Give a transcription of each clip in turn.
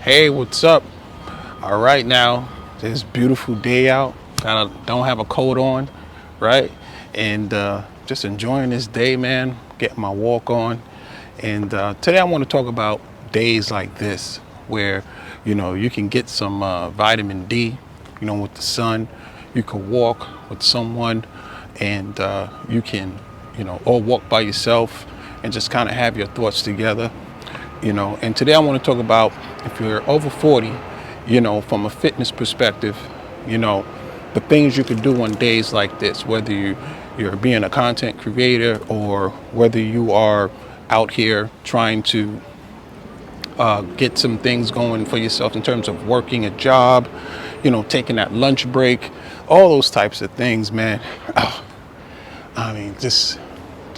Hey, what's up? All right, now this beautiful day out. Kind of don't have a coat on, right? And just enjoying this day, man. Getting my walk on. And today I want to talk about days like this, where you can get some vitamin D, with the sun. You can walk with someone, and you can, or walk by yourself, and just kind of have your thoughts together. And today I want to talk about, if you're over 40, from a fitness perspective, you know the things you can do on days like this, whether you're being a content creator, or whether you are out here trying to get some things going for yourself in terms of working a job, taking that lunch break, all those types of things, man. Oh, I mean, the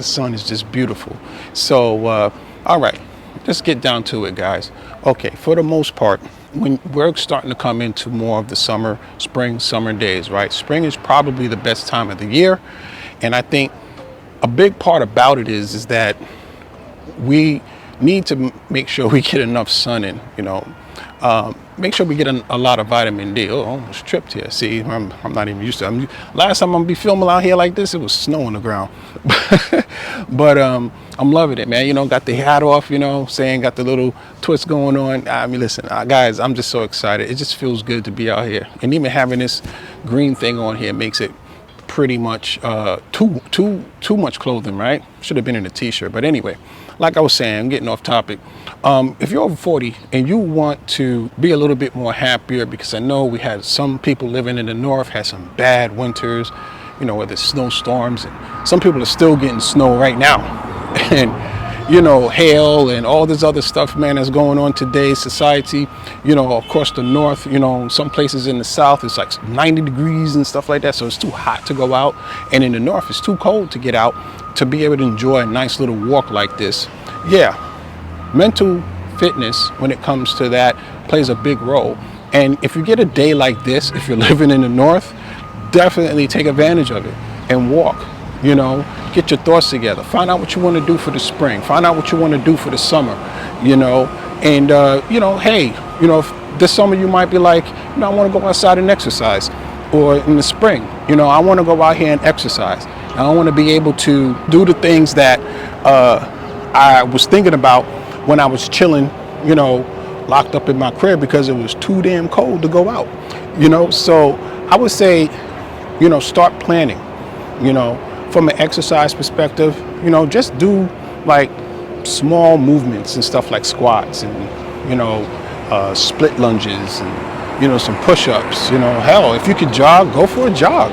sun is just beautiful. So all right, let's get down to it, guys. Okay, for the most part, when we're starting to come into more of the summer days, right? Spring is probably the best time of the year. And I think a big part about it is that we need to make sure we get enough sun in, make sure we get a lot of vitamin D. Oh, I almost tripped here. See, I'm not even used to it. Last time I'm gonna be filming out here like this, it was snow on the ground. But I'm loving it, man. Got the hat off, got the little twist going on. I mean, listen, guys, I'm just so excited. It just feels good to be out here. And even having this green thing on here makes it pretty much too much clothing, right? Should have been in a t-shirt. But anyway, like I was saying, I'm getting off topic. If you're over 40 and you want to be a little bit more happier, because I know we had some people living in the north had some bad winters, where there's snowstorms, and some people are still getting snow right now. And hail and all this other stuff, man, that's going on today's society. Across the north, some places in the south, it's like 90 degrees and stuff like that. So it's too hot to go out. And in the north, it's too cold to get out to be able to enjoy a nice little walk like this. Yeah, mental fitness, when it comes to that, plays a big role. And if you get a day like this, if you're living in the north, definitely take advantage of it and walk. Get your thoughts together. Find out what you want to do for the spring. Find out what you want to do for the summer. And hey, if this summer you might be like, I want to go outside and exercise. Or in the spring, I want to go out here and exercise. I want to be able to do the things that I was thinking about when I was chilling, locked up in my crib because it was too damn cold to go out. So I would say, start planning, from an exercise perspective, just do like small movements and stuff like squats and, split lunges and, some push-ups, hell, if you could jog, go for a jog,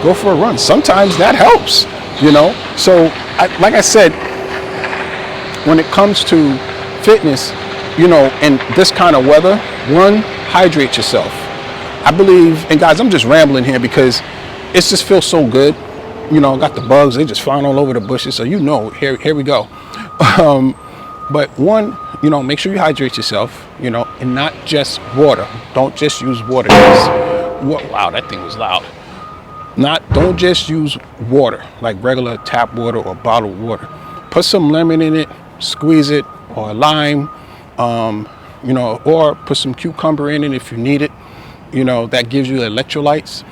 go for a run. Sometimes that helps, So like I said, when it comes to fitness, in this kind of weather, one, hydrate yourself. I believe, and guys, I'm just rambling here because it just feels so good. Got the bugs, they just flying all over the bushes. So here we go. But one, make sure you hydrate yourself, and not just water. Don't just use water. Wow, that thing was loud. Don't just use water, like regular tap water or bottled water. Put some lemon in it, squeeze it, or a lime, or put some cucumber in it if you need it. That gives you electrolytes.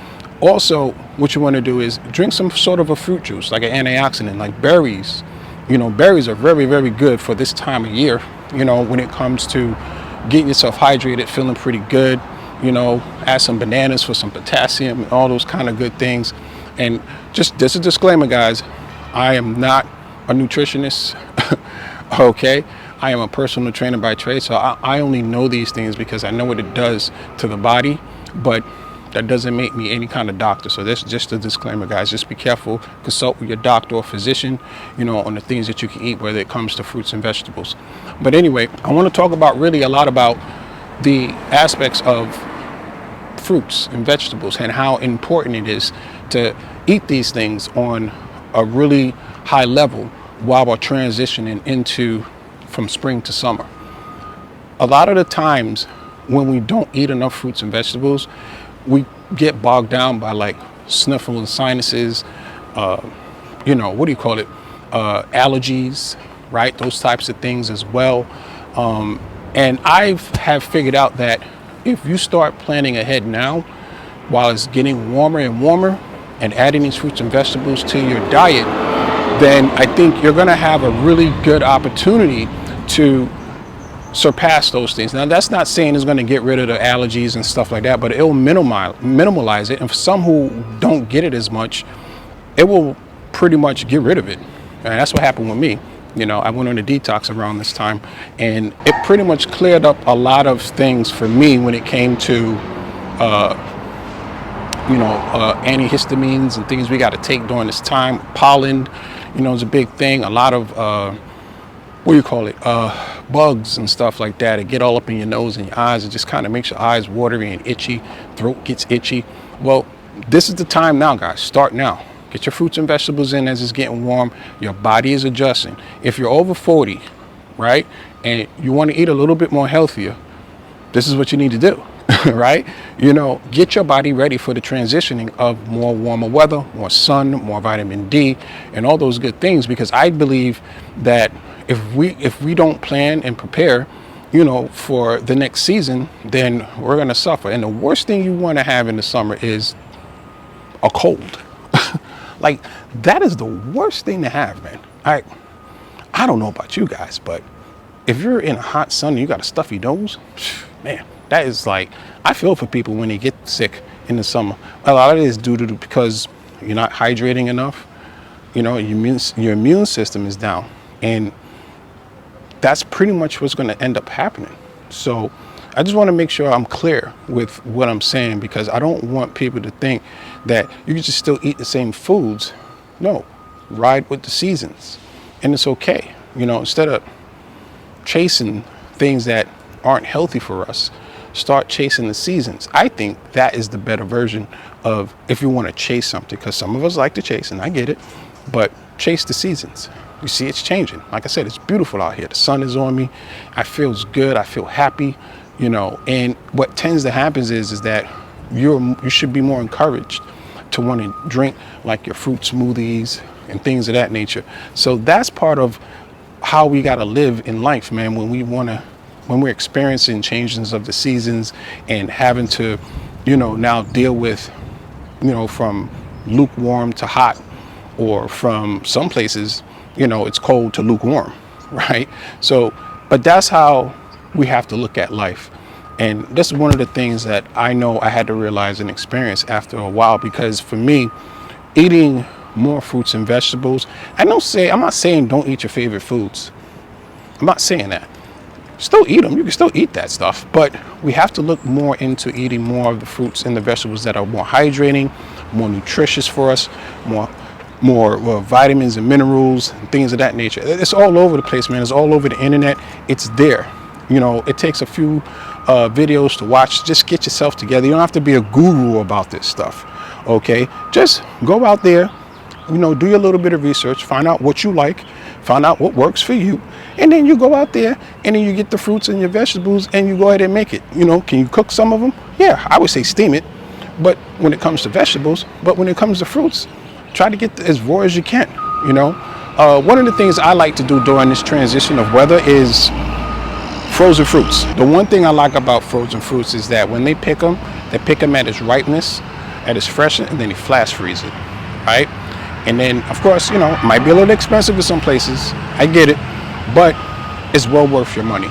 Also, what you want to do is drink some sort of a fruit juice, like an antioxidant, like berries. Berries are very, very good for this time of year, when it comes to getting yourself hydrated, feeling pretty good. Add some bananas for some potassium and all those kind of good things. And just a disclaimer, guys, I am not a nutritionist, okay? I am a personal trainer by trade, so I only know these things because I know what it does to the body, but that doesn't make me any kind of doctor. So that's just a disclaimer, guys. Just be careful. Consult with your doctor or physician, on the things that you can eat, whether it comes to fruits and vegetables. But anyway, I want to talk about really a lot about the aspects of fruits and vegetables and how important it is to eat these things on a really high level while we're transitioning from spring to summer. A lot of the times when we don't eat enough fruits and vegetables, we get bogged down by like sniffling sinuses, allergies, right? Those types of things as well. And I have figured out that if you start planning ahead now, while it's getting warmer and warmer, and adding these fruits and vegetables to your diet, then I think you're going to have a really good opportunity to surpass those things. Now, that's not saying it's going to get rid of the allergies and stuff like that, but it'll minimalize it. And for some who don't get it as much, it will pretty much get rid of it. And that's what happened with me. You know, I went on a detox around this time, and it pretty much cleared up a lot of things for me when it came to antihistamines and things we got to take during this time. Pollen, is a big thing. A lot of bugs and stuff like that. It get all up in your nose and your eyes. It just kind of makes your eyes watery and itchy. Throat gets itchy. Well, this is the time now, guys. Start now. Get your fruits and vegetables in as it's getting warm. Your body is adjusting. If you're over 40, right, and you want to eat a little bit more healthier, this is what you need to do. Right? Get your body ready for the transitioning of more warmer weather, more sun, more vitamin D, and all those good things, because I believe that if we don't plan and prepare, for the next season, then we're going to suffer. And the worst thing you want to have in the summer is a cold. Like, that is the worst thing to have, man. I don't know about you guys, but if you're in a hot sun and you got a stuffy nose, man, that is like, I feel for people when they get sick in the summer. A lot of it is due to because you're not hydrating enough. Your immune system is down, and that's pretty much what's going to end up happening. So I just want to make sure I'm clear with what I'm saying, because I don't want people to think that you can just still eat the same foods. No, ride with the seasons, and it's okay. Instead of chasing things that aren't healthy for us, start chasing the seasons. I think that is the better version of, if you want to chase something, because some of us like to chase, and I get it, but chase the seasons. You see, it's changing. Like I said, it's beautiful out here. The sun is on me. I feel good. I feel happy. And what tends to happen is that you should be more encouraged to want to drink like your fruit smoothies and things of that nature. So that's part of how we got to live in life, man. When we're experiencing changes of the seasons and having to, now deal with, from lukewarm to hot, or from some places, it's cold to lukewarm, right? So, but that's how we have to look at life. And this is one of the things that I know I had to realize and experience after a while, because for me, eating more fruits and vegetables, I'm not saying don't eat your favorite foods. I'm not saying that. Still eat them. You can still eat that stuff, but we have to look more into eating more of the fruits and the vegetables that are more hydrating, more nutritious for us, more vitamins and minerals and things of that nature. It's all over the place, man. It's all over the internet. It's there. It takes a few videos to watch. Just get yourself together. You don't have to be a guru about this stuff. Okay, just go out there, do your little bit of research, find out what you like, find out what works for you, and then you go out there and then you get the fruits and your vegetables and you go ahead and make it. Can you cook some of them? Yeah, I would say steam it. But when it comes to vegetables, but when it comes to fruits, try to get as raw as you can. One of the things I like to do during this transition of weather is frozen fruits. The one thing I like about frozen fruits is that when they pick them at its ripeness, at its freshness, and then they flash freeze it, right? And then, of course, it might be a little expensive in some places. I get it, but it's well worth your money.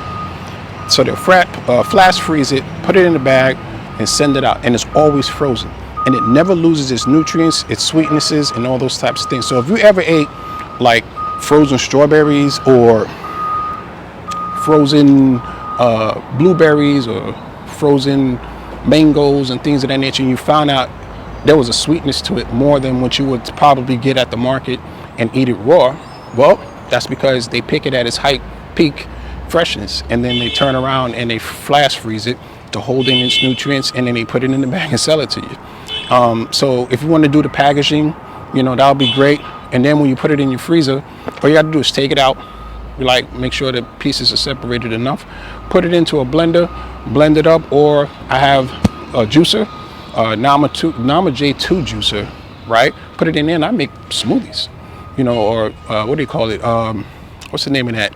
So they'll flash freeze it, put it in a bag, and send it out. And it's always frozen. And it never loses its nutrients, its sweetnesses, and all those types of things. So if you ever ate like frozen strawberries or frozen blueberries or frozen mangoes and things of that nature, and you found out there was a sweetness to it more than what you would probably get at the market and eat it raw, well, that's because they pick it at its peak freshness, and then they turn around and they flash freeze it to hold in its nutrients, and then they put it in the bag and sell it to you. So if you want to do the packaging, that'll be great. And then when you put it in your freezer, all you got to do is take it out. Make sure the pieces are separated enough. Put it into a blender, blend it up, or I have a juicer, Nama J2 juicer, right? Put it in there and I make smoothies, or what do you call it? What's the name of that?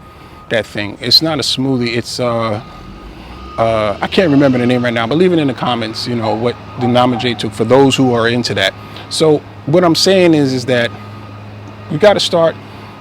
that thing. It's not a smoothie. It's I can't remember the name right now, but leave it in the comments, you know, what the Nama J took for those who are into that. So what I'm saying is that you got to start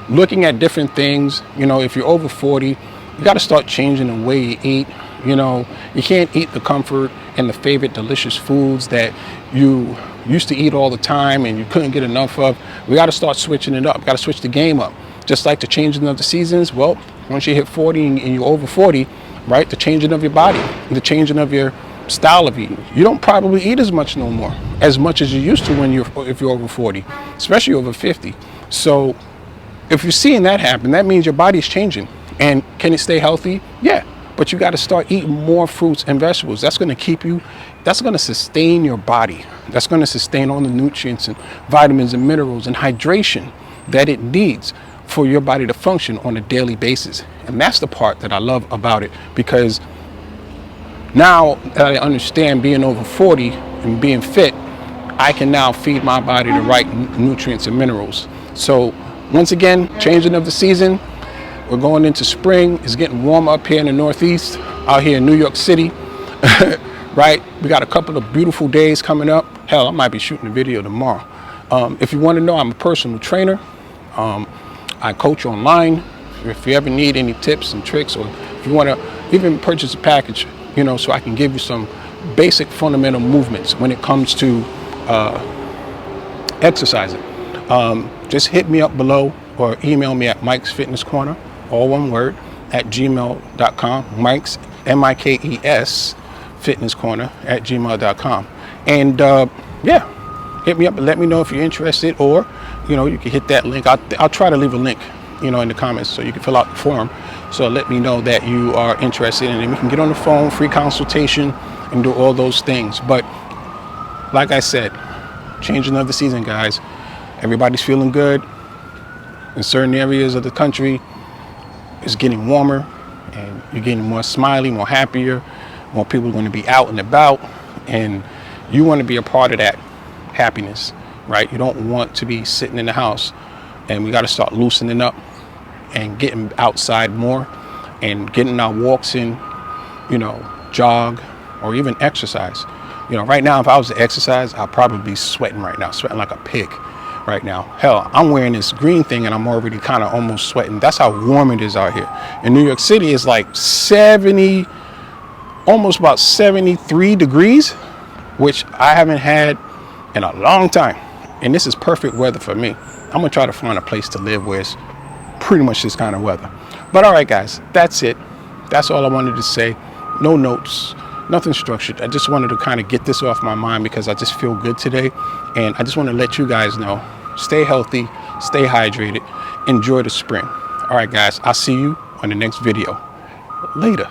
looking at different things. You know, if you're over 40, you got to start changing the way you eat. You know, you can't eat the comfort and the favorite delicious foods that you used to eat all the time and you couldn't get enough of. We got to start switching it up. We got to switch the game up. Just like the changing of the seasons. Well, once you hit 40 and you're over 40, right, the changing of your body, the changing of your style of eating. You don't probably eat as much no more, as much as you used to if you're over 40, especially over 50. So if you're seeing that happen, that means your body's changing. And can it stay healthy? Yeah. But you got to start eating more fruits and vegetables. That's going to keep you, that's going to sustain your body. That's going to sustain all the nutrients and vitamins and minerals and hydration that it needs for your body to function on a daily basis. And that's the part that I love about it, because now that I understand being over 40 and being fit, I can now feed my body the right nutrients and minerals. So once again, changing of the season. We're going into spring. It's getting warm up here in the Northeast, out here in New York City, right? We got a couple of beautiful days coming up. Hell, I might be shooting a video tomorrow. If you want to know, I'm a personal trainer. I coach online. If you ever need any tips and tricks, or if you want to even purchase a package, you know, so I can give you some basic fundamental movements when it comes to exercising, just hit me up below or email me at Mike's Fitness Corner, all one word, at gmail.com. Mike's, M-I-K-E-S, Fitness Corner at gmail.com. And yeah, hit me up and let me know if you're interested, or, you know, you can hit that link. I'll try to leave a link, you know, in the comments so you can fill out the form. So let me know that you are interested, and then we can get on the phone, free consultation, and do all those things. But like I said, changing of the season, guys. Everybody's feeling good. In certain areas of the country, it's getting warmer, and you're getting more smiley, more happier. More people are going to be out and about, and you want to be a part of that happiness, right? You don't want to be sitting in the house, and we got to start loosening up and getting outside more and getting our walks in, you know, jog or even exercise. You know, right now, if I was to exercise, I'd probably be sweating right now, sweating like a pig right now. Hell, I'm wearing this green thing and I'm already kind of almost sweating. That's how warm it is out here. In New York City, it's like 70, almost about 73 degrees, which I haven't had in a long time. And this is perfect weather for me. I'm gonna try to find a place to live where it's pretty much this kind of weather. But all right, guys, that's it. That's all I wanted to say. No notes, nothing structured. I just wanted to kind of get this off my mind because I just feel good today. And I just want to let you guys know, stay healthy, stay hydrated, enjoy the spring. All right, guys, I'll see you on the next video. Later.